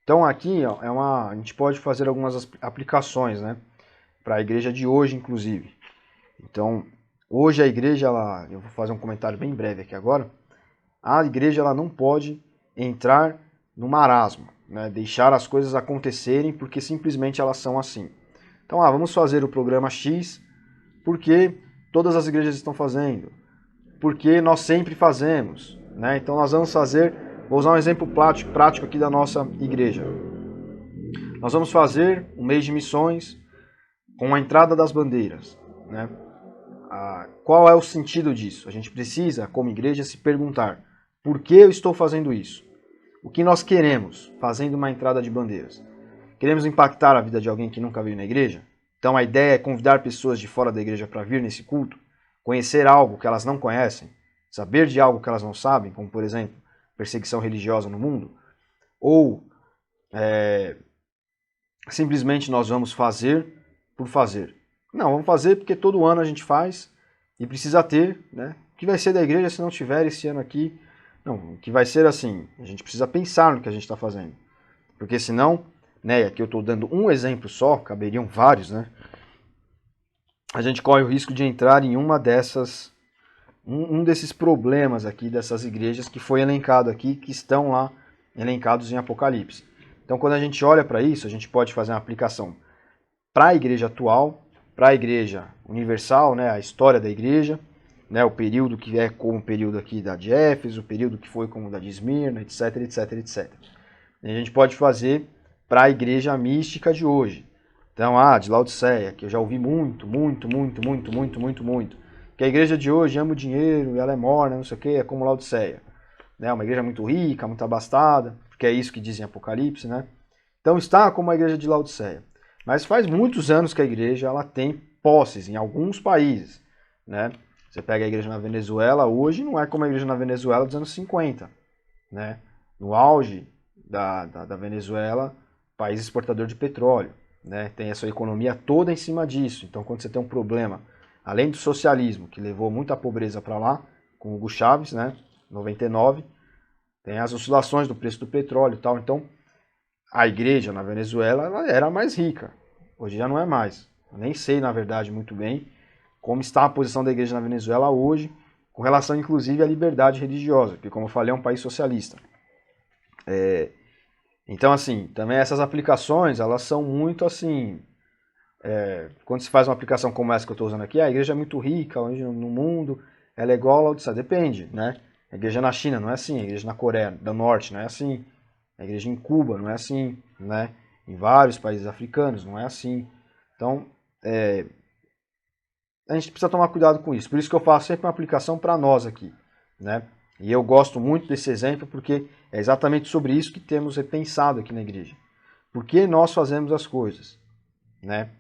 Então aqui ó, a gente pode fazer algumas aplicações, né, para a igreja de hoje, inclusive. Então, hoje a igreja, eu vou fazer um comentário bem breve aqui agora, a igreja ela não pode entrar no marasmo, né, deixar as coisas acontecerem porque simplesmente elas são assim. Então, vamos fazer o programa X porque todas as igrejas estão fazendo, porque nós sempre fazemos, né? Então nós vamos fazer, vou usar um exemplo prático aqui da nossa igreja. Nós vamos fazer um mês de missões com a entrada das bandeiras, né? Qual é o sentido disso? A gente precisa, como igreja, se perguntar: por que eu estou fazendo isso? O que nós queremos fazendo uma entrada de bandeiras? Queremos impactar a vida de alguém que nunca veio na igreja? Então a ideia é convidar pessoas de fora da igreja para vir nesse culto, conhecer algo que elas não conhecem, saber de algo que elas não sabem, como por exemplo, perseguição religiosa no mundo, ou simplesmente nós vamos fazer por fazer. Não, vamos fazer porque todo ano a gente faz e precisa ter, né? O que vai ser da igreja se não tiver esse ano aqui? Não, o que vai ser assim, a gente precisa pensar no que a gente está fazendo. Porque senão, né, aqui eu estou dando um exemplo só, caberiam vários, né? A gente corre o risco de entrar em uma dessas, um desses problemas aqui dessas igrejas que foi elencado aqui, que estão lá elencados em Apocalipse. Então, quando a gente olha para isso, a gente pode fazer uma aplicação para a igreja atual, para a igreja universal, né, a história da igreja, né, o período que é como o período aqui da de Éfeso, o período que foi como o da de Esmirna, etc, etc, etc. E a gente pode fazer para a igreja mística de hoje. Então, de Laodiceia, que eu já ouvi muito, que a igreja de hoje ama o dinheiro, ela é morna, não sei o que, é como Laodiceia. Né, uma igreja muito rica, muito abastada, porque é isso que diz em Apocalipse, né? Então está como a igreja de Laodiceia. Mas faz muitos anos que a igreja ela tem posses em alguns países, né? Você pega a igreja na Venezuela, hoje não é como a igreja na Venezuela dos anos 50, né? No auge da Venezuela, país exportador de petróleo, né? Tem a sua economia toda em cima disso. Então, quando você tem um problema, além do socialismo, que levou muita pobreza para lá, com o Hugo Chávez, né? 99, tem as oscilações do preço do petróleo e tal. Então, a igreja na Venezuela ela era mais rica. Hoje já não é mais. Eu nem sei, na verdade, muito bem como está a posição da igreja na Venezuela hoje, com relação, inclusive, à liberdade religiosa, que, como eu falei, é um país socialista. Então, assim, também essas aplicações, elas são muito, assim... quando se faz uma aplicação como essa que eu estou usando aqui, a igreja é muito rica hoje no mundo, ela é igual a Laodiceia. Depende, né? A igreja na China não é assim, a igreja na Coreia do Norte não é assim, a igreja em Cuba não é assim, né? Em vários países africanos não é assim. Então, a gente precisa tomar cuidado com isso. Por isso que eu faço sempre uma aplicação para nós aqui, né? E eu gosto muito desse exemplo porque é exatamente sobre isso que temos repensado aqui na igreja. Por que nós fazemos as coisas, né?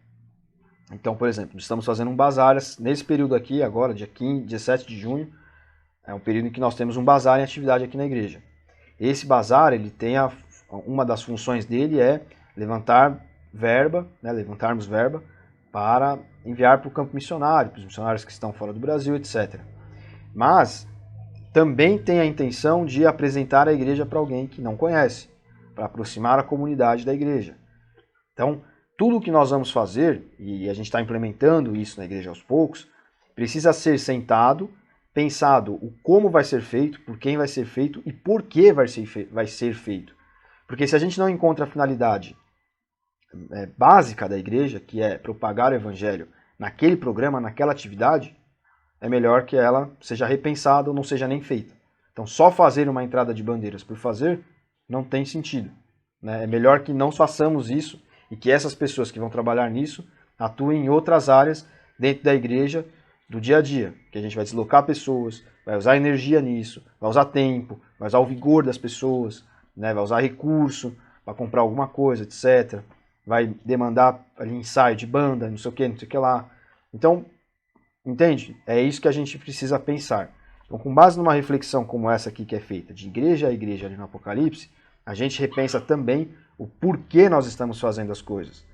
Então, por exemplo, estamos fazendo um bazar nesse período aqui, agora, dia 15, 17 de junho, é um período em que nós temos um bazar em atividade aqui na igreja. Esse bazar, ele tem uma das funções dele é levantar verba, né, levantarmos verba para enviar para o campo missionário, para os missionários que estão fora do Brasil, etc. Mas também tem a intenção de apresentar a igreja para alguém que não conhece, para aproximar a comunidade da igreja. Então, tudo o que nós vamos fazer, e a gente está implementando isso na igreja aos poucos, precisa ser sentado, pensado o como vai ser feito, por quem vai ser feito e por que vai ser feito. Porque se a gente não encontra a finalidade básica da igreja, que é propagar o evangelho naquele programa, naquela atividade, é melhor que ela seja repensada ou não seja nem feita. Então, só fazer uma entrada de bandeiras por fazer não tem sentido, né? É melhor que não façamos isso e que essas pessoas que vão trabalhar nisso atuem em outras áreas dentro da igreja do dia a dia, que a gente vai deslocar pessoas, vai usar energia nisso, vai usar tempo, vai usar o vigor das pessoas, né? Vai usar recurso para comprar alguma coisa, etc. Vai demandar ali ensaio de banda, não sei o que lá. Então, entende? É isso que a gente precisa pensar. Então, com base numa reflexão como essa aqui que é feita de igreja a igreja ali no Apocalipse, a gente repensa também o porquê nós estamos fazendo as coisas.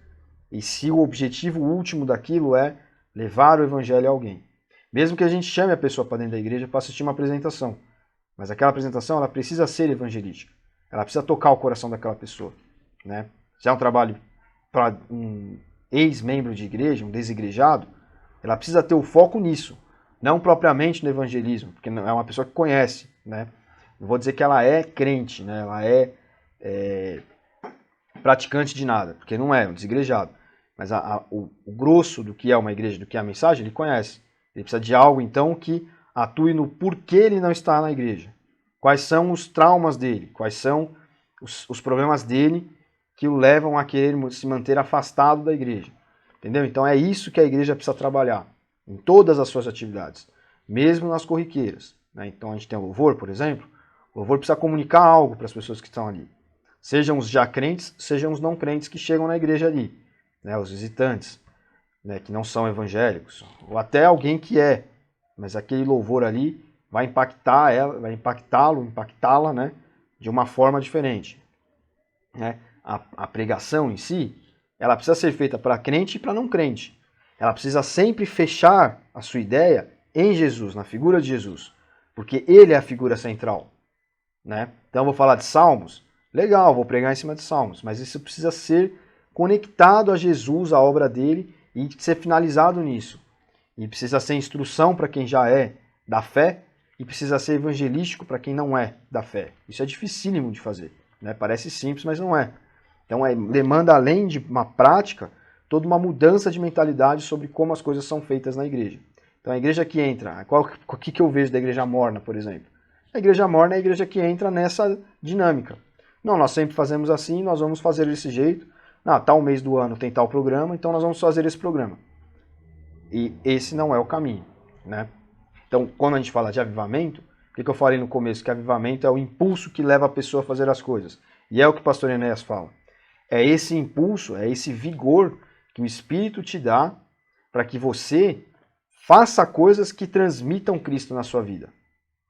E se o objetivo último daquilo é levar o evangelho a alguém. Mesmo que a gente chame a pessoa para dentro da igreja para assistir uma apresentação. Mas aquela apresentação ela precisa ser evangelística. Ela precisa tocar o coração daquela pessoa. né? Se é um trabalho para um ex-membro de igreja, um desigrejado, ela precisa ter o foco nisso, não propriamente no evangelismo, porque é uma pessoa que conhece, né? Não vou dizer que ela é crente, né? Ela é praticante de nada, porque não é um desigrejado. Mas o grosso do que é uma igreja, do que é a mensagem, ele conhece. Ele precisa de algo, então, que atue no porquê ele não está na igreja. Quais são os traumas dele, quais são os problemas dele que o levam a querer se manter afastado da igreja. Entendeu? Então é isso que a igreja precisa trabalhar em todas as suas atividades, mesmo nas corriqueiras, né? Então a gente tem o louvor, por exemplo. O louvor precisa comunicar algo para as pessoas que estão ali. Sejam os já crentes, sejam os não crentes que chegam na igreja ali, né? Os visitantes, né? Que não são evangélicos, ou até alguém que é, mas aquele louvor ali vai impactar ela, vai impactá-la, né? De uma forma diferente, né? A pregação em si, ela precisa ser feita para crente e para não crente. Ela precisa sempre fechar a sua ideia em Jesus, na figura de Jesus, porque ele é a figura central, né? Então eu vou falar de Salmos, legal, vou pregar em cima de Salmos, mas isso precisa ser conectado a Jesus, a obra dele, e ser finalizado nisso. E precisa ser instrução para quem já é da fé, e precisa ser evangelístico para quem não é da fé. Isso é dificílimo de fazer, né? Parece simples, mas não é. Então demanda, além de uma prática, toda uma mudança de mentalidade sobre como as coisas são feitas na igreja. Então a igreja que entra, o que eu vejo da igreja morna, por exemplo? A igreja morna é a igreja que entra nessa dinâmica. Não, nós sempre fazemos assim, nós vamos fazer desse jeito. Tal mês do ano tem tal programa, então nós vamos fazer esse programa. E esse não é o caminho, né? Então, quando a gente fala de avivamento, o que eu falei no começo? Que avivamento é o impulso que leva a pessoa a fazer as coisas. E é o que o pastor Enéas fala. É esse impulso, é esse vigor que o Espírito te dá para que você faça coisas que transmitam Cristo na sua vida.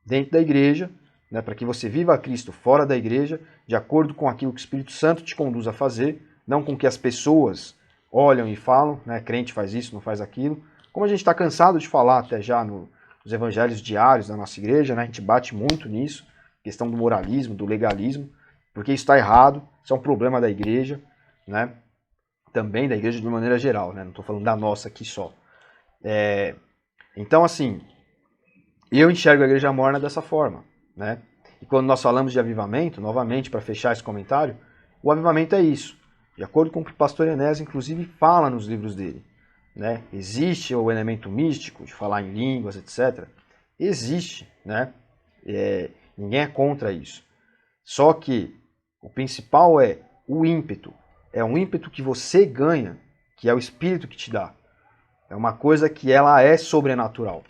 Dentro da igreja, né, para que você viva Cristo fora da igreja, de acordo com aquilo que o Espírito Santo te conduz a fazer, não com que as pessoas olham e falam, né, crente faz isso, não faz aquilo. Como a gente está cansado de falar até já nos evangelhos diários da nossa igreja, né, a gente bate muito nisso, questão do moralismo, do legalismo, porque isso está errado, isso é um problema da igreja, né? Também da igreja de uma maneira geral, né? Não estou falando da nossa aqui só. Então, assim, eu enxergo a igreja morna dessa forma, né? E quando nós falamos de avivamento, novamente, para fechar esse comentário, o avivamento é isso. De acordo com o que o pastor Enéas, inclusive, fala nos livros dele, né? Existe o elemento místico, de falar em línguas, etc. Existe, né? Ninguém é contra isso. Só que o principal é o ímpeto. É um ímpeto que você ganha, que é o Espírito que te dá. É uma coisa que ela é sobrenatural.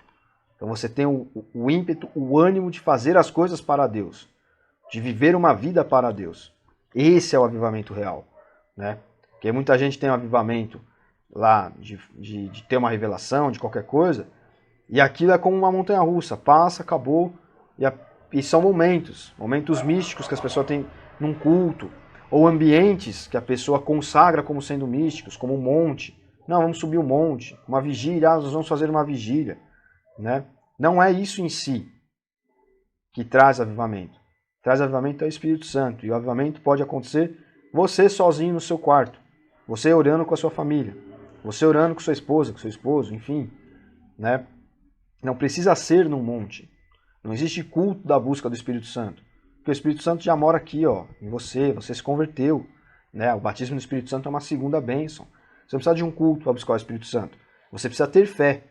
Então você tem o ímpeto, o ânimo de fazer as coisas para Deus, de viver uma vida para Deus. Esse é o avivamento real, né? Porque muita gente tem um avivamento lá de ter uma revelação, de qualquer coisa, e aquilo é como uma montanha-russa, passa, acabou, e são momentos místicos que as pessoas têm num culto, ou ambientes que a pessoa consagra como sendo místicos, como um monte. Não, vamos subir um monte, uma vigília, nós vamos fazer uma vigília, né? Não é isso em si que traz avivamento. Traz avivamento é o Espírito Santo, e o avivamento pode acontecer você sozinho no seu quarto, você orando com a sua família, você orando com sua esposa, com seu esposo, enfim, né? Não precisa ser num monte. Não existe culto da busca do Espírito Santo. Porque o Espírito Santo já mora aqui, ó, em você se converteu, né? O batismo do Espírito Santo é uma segunda bênção. Você não precisa de um culto para buscar o Espírito Santo. Você precisa ter fé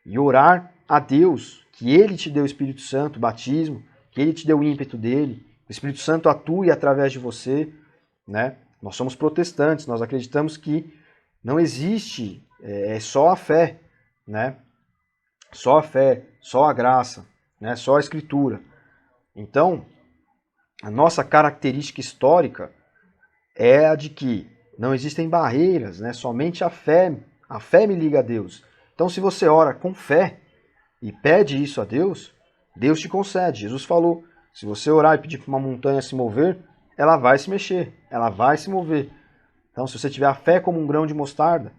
e orar a Deus, que Ele te deu o Espírito Santo, o batismo, que Ele te deu o ímpeto dele, o Espírito Santo atue através de você, né? Nós somos protestantes, nós acreditamos que não existe só a fé, né? Só a fé, só a graça, né? Só a Escritura. Então, a nossa característica histórica é a de que não existem barreiras, né? Somente a fé me liga a Deus. Então, se você ora com fé e pede isso a Deus, Deus te concede. Jesus falou, se você orar e pedir para uma montanha se mover, ela vai se mexer, ela vai se mover. Então, se você tiver a fé como um grão de mostarda,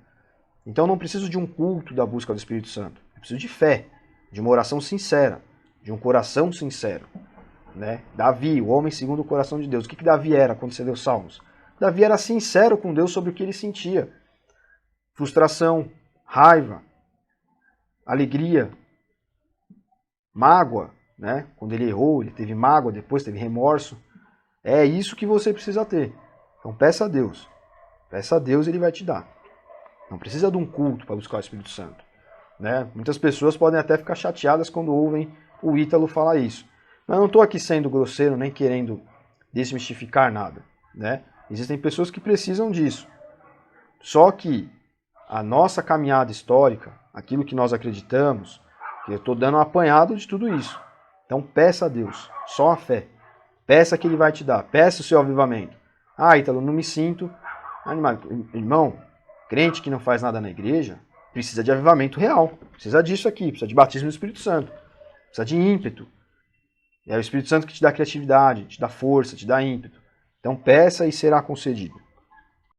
então eu não preciso de um culto da busca do Espírito Santo. Eu preciso de fé, de uma oração sincera, de um coração sincero, né? Davi, o homem segundo o coração de Deus. O que Davi era quando você leu Salmos? Davi era sincero com Deus sobre o que ele sentia. Frustração, raiva, alegria, mágoa, né? Quando ele errou, ele teve mágoa, depois teve remorso. É isso que você precisa ter. Então peça a Deus. Peça a Deus e Ele vai te dar. Não precisa de um culto para buscar o Espírito Santo. Né? Muitas pessoas podem até ficar chateadas quando ouvem o Ítalo falar isso. Mas eu não estou aqui sendo grosseiro nem querendo desmistificar nada. Né? Existem pessoas que precisam disso. Só que a nossa caminhada histórica, aquilo que nós acreditamos, que eu estou dando um apanhado de tudo isso. Então peça a Deus, só a fé. Peça que Ele vai te dar, peça o seu avivamento. Ah, Ítalo, não me sinto animado. Irmão, crente que não faz nada na igreja, precisa de avivamento real. Precisa disso aqui, precisa de batismo no Espírito Santo. Precisa de ímpeto. É o Espírito Santo que te dá criatividade, te dá força, te dá ímpeto. Então peça e será concedido.